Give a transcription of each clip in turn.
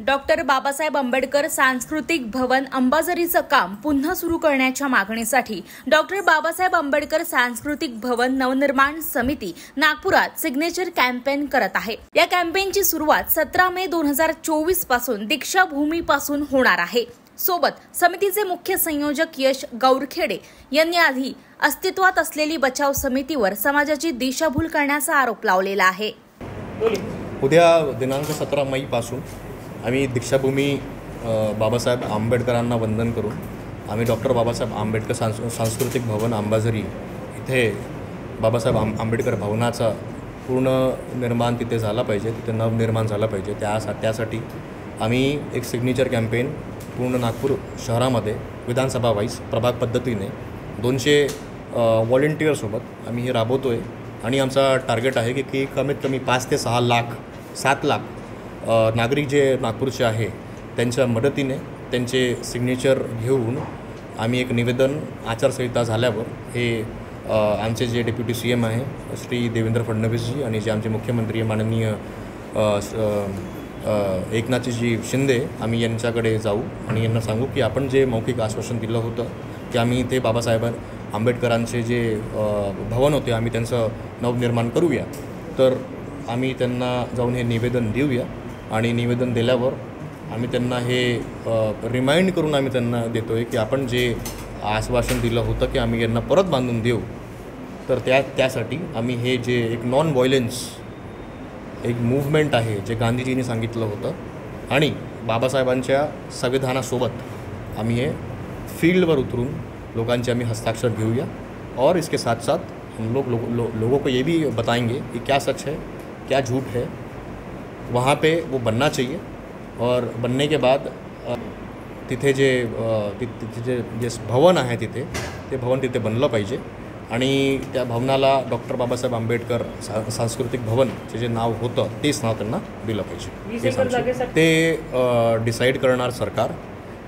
Doctor Babasaheb Ambedkar सांस्कृतिक भवन अंबाझरीचं काम पुन्हा सुरू करण्याच्या मागणीसाठी डॉक्टर बाबासाहेब आंबेडकर सांस्कृतिक भवन नवनिर्माण समिती नागपुरात सिग्नेचर कॅम्पेन करत आहे। या कॅम्पेनची सुरुवात 17 मे 2024 पासून दीक्षाभूमीपासून होणार आहे। सोबत समितीचे मुख्य संयोजक यश गौरखेडे यांनी आधी अस्तित्वात असलेली बचाव समितीवर समाजाची दिशाभूल करण्याचा आरोप लावलेला आहे। उद्या दिनांक 17 मे पासून आम्ही दीक्षाभूमी बाबासाहेब आंबेडकरांना वंदन करून आम्ही डॉक्टर बाबासाहेब आंबेडकर सांस्कृतिक भवन अंबाझरी इथे बाबासाहेब आंबेडकर भवनाचा पूर्ण निर्माण तिथे झाला पाहिजे, तिथे नवनिर्माण झाला पाहिजे। त्यासाठी आम्ही एक सिग्नेचर कॅम्पेन पूर्ण नागपूर शहरामध्ये विधानसभा वाईज प्रभाग पद्धतीने 200 व्हॉलंटिअरसोबत आम्ही हे राबवतो आहे आणि आमचा टार्गेट आहे की कमीत कमी 5 ते 6 लाख 7 लाख नागरिक जे नागपूरचे आहे त्यांच्या मदतीने त्यांचे सिग्नेचर घेऊन आम्ही एक निवेदन आचारसंहिता झाल्यावर हे आमचे जे डेप्युटी CM आहे श्री देवेंद्र फडणवीसजी आणि जे आमचे मुख्यमंत्री माननीय एकनाथजी शिंदे आम्ही यांच्याकडे जाऊ आणि यांना सांगू की आपण जे मौखिक आश्वासन दिलं होतं की आम्ही ते बाबासाहेब आंबेडकरांचे जे भवन होते आम्ही त्यांचं नवनिर्माण करूया। तर आम्ही त्यांना जाऊन हे निवेदन देऊया आणि निवेदन दिल्यावर आम्ही त्यांना हे रिमाइंड करून आम्ही त्यांना देतो आहे की आपण जे आश्वासन दिलं होतं की आम्ही यांना परत बांधून देऊ। तर त्यासाठी आम्ही हे जे एक नॉन व्हायलन्स एक मूव्हमेंट आहे जे गांधीजींनी सांगितलं होतं आणि बाबासाहेबांच्या संविधानासोबत आम्ही हे फील्डवर उतरून लोकांचे आम्ही हस्ताक्षर घेऊया और इसके साथ साथ हम लोगों को ये भी बताएंगे कि क्या सच है क्या झूठ है, वहाँ पे वो बनना चाहिए और बनने के बाद तिथे जे भवन आहे तिथे ते भवन तिथे बनलं पाहिजे आणि त्या भवनाला डॉक्टर बाबासाहेब आंबेडकर सांस्कृतिक भवनचे जे नाव होतं तेच नाव त्यांना दिलं पाहिजे। ते डिसाईड करणार सरकार,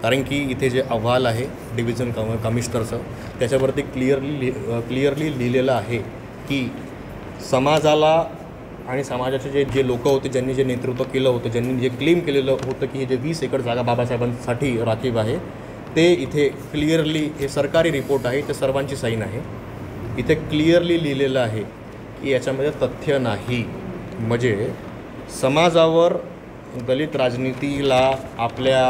कारण की इथे जे अहवाल आहे डिव्हिजन कमिशनरचं त्याच्यावरती क्लिअरली लिहिलेलं आहे की समाजाला आणि समाजाचे जे लोक होते ज्यांनी जे नेतृत्व केलं होतं, ज्यांनी जे क्लेम केलेलं होतं की हे जे 20 एकर जागा बाबासाहेबांसाठी राखीव आहे ते इथे क्लिअरली हे सरकारी रिपोर्ट आहे, ते सर्वांची साईन आहे, इथे क्लिअरली लिहिलेलं आहे की याच्यामध्ये तथ्य नाही। म्हणजे समाजावर दलित राजनीतीला आपल्या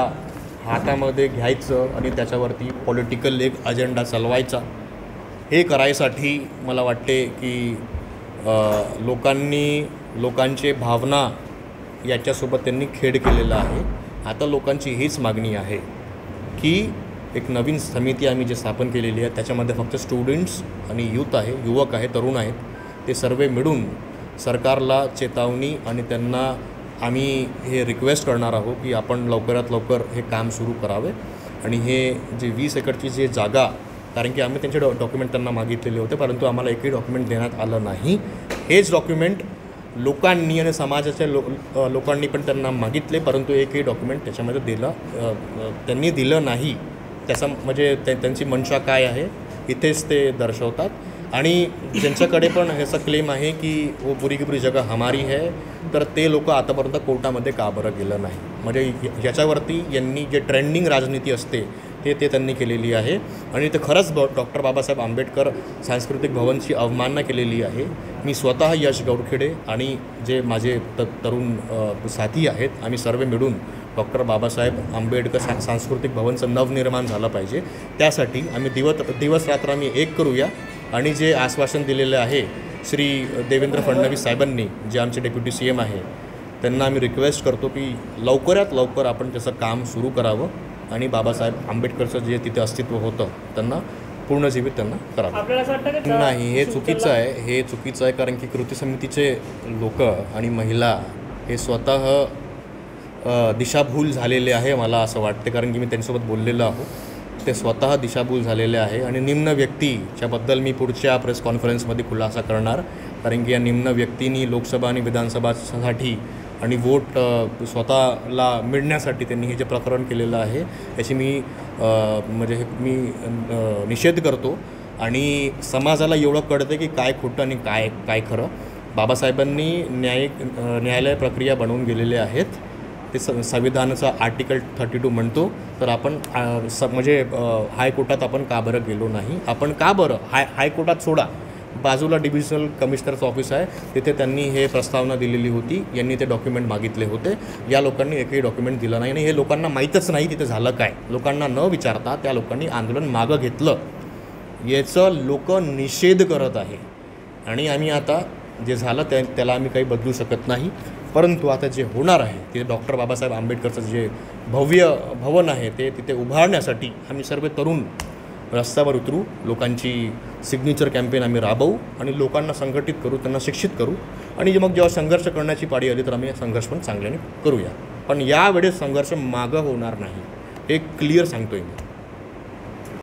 हातामध्ये घ्यायचं आणि त्याच्यावरती पॉलिटिकल एक अजेंडा चालवायचा, हे करायसाठी मला वाटते की लोकांचे भावना याच्यासोबत त्यांनी खेळ केलेला आहे। आता लोकांची हीच मागणी आहे की एक नवीन समिती आम्ही जे स्थापन केलेली आहे त्याच्यामध्ये फक्त स्टुडंट्स आणि युवक आहे, तरुण आहेत, ते सर्व मिळून सरकारला चेतावणी आणि त्यांना आम्ही हे रिक्वेस्ट करणार आहोत की आपण लवकरात लवकर हे काम सुरू करावे आणि हे जे 20 एकरची जे जागा, कारण की आम्ही त्यांचे डॉक्युमेंट त्यांना मागितलेले होते परंतु आम्हाला एकही डॉक्युमेंट देण्यात आलं नाही। हेच डॉक्युमेंट लोकांनी आणि समाजाच्या लोकांनी पण त्यांना मागितले परंतु एकही डॉक्युमेंट त्याच्यामध्ये त्यांनी दिलं नाही। त्याचा म्हणजे त्यांची मंशा काय आहे इथेच ते दर्शवतात आणि त्यांच्याकडे पण ह्याचा क्लेम आहे की वो पुरी की पुरी जगह हमारी है, तर ते लोक आतापर्यंत कोर्टामध्ये का बरं गेलं नाही। म्हणजे याच्यावरती यांनी जे ट्रेंडिंग राजनीती असते ते त्यांनी केलेली आहे आणि ते खरंच डॉक्टर बाबासाहेब आंबेडकर सांस्कृतिक भवनची अवमानना केलेली आहे। मी स्वतः यश गौरखेडे आणि जे माझे तरुण साथी आहेत आम्ही सर्व मिळून डॉक्टर बाबासाहेब आंबेडकर सांस्कृतिक भवनचं नवनिर्माण झालं पाहिजे, त्यासाठी आम्ही दिवस रात्र आम्ही एक करूया आणि जे आश्वासन दिलेलं आहे श्री देवेंद्र फडणवीस साहेबांनी जे आमचे डेप्युटी CM आहे त्यांना आम्ही रिक्वेस्ट करतो की लवकरात लवकर आपण त्याचं काम सुरू करावं आणि बाबासाहेब आंबेडकरचं जे तिथे अस्तित्व होतं त्यांना पूर्णजीवित त्यांना करावं। नाही, हे चुकीचं आहे, कारण की कृती समितीचे लोक आणि महिला हे स्वतः दिशाभूल झालेले आहे मला असं वाटते, कारण की मी त्यांच्यासोबत बोललेलो आहो, ते स्वतः दिशाभूल झालेले आहे आणि निम्न व्यक्तीच्याबद्दल मी पुढच्या प्रेस कॉन्फरन्समध्ये खुलासा करणार, कारण की या निम्न व्यक्तींनी लोकसभा आणि विधानसभासाठी आणि वोट स्वतःला मिळण्यासाठी त्यांनी हे जे प्रकरण केलेलं आहे याची मी निषेध करतो आणि समाजाला एवढं कळतं की काय खोटं आणि काय खरं। बाबासाहेबांनी न्यायालय प्रक्रिया बनवून गेलेले आहेत ते संविधानाचा आर्टिकल 32 म्हणतो, तर आपण म्हणजे हायकोर्टात आपण का बरं गेलो नाही? आपण का बरं हायकोर्टात सोडा, बाजूला डिव्हिजनल कमिशनरचं ऑफिस आहे, तिथे त्यांनी हे प्रस्तावना दिलेली होती, यांनी ते डॉक्युमेंट मागितले होते, या लोकांनी एकही डॉक्युमेंट दिलं नाही आणि हे लोकांना माहीतच नाही तिथे झालं काय. लोकांना न विचारता त्या लोकांनी आंदोलन मागं घेतलं, याचं लोक निषेध करत आहे. आणि आम्ही आता जे झालं त्याला आम्ही काही बदलू शकत नाही, परंतु आता जे होणार आहे ते डॉक्टर बाबासाहेब आंबेडकरचं जे भव्य भवन आहे ते तिथे उभारण्यासाठी आम्ही सर्व तरुण रस्त्यावर उतरू, लोकांची सिग्नेचर कॅम्पेन आम्ही राबवू आणि लोकांना संघटित करू, त्यांना शिक्षित करू. आणि मग जेव्हा संघर्ष करण्याची पाळी आली तर आम्ही संघर्ष पण चांगल्याने करूया. पण यावेळेस संघर्ष मागं होणार नाही, हे क्लिअर सांगतोय मी.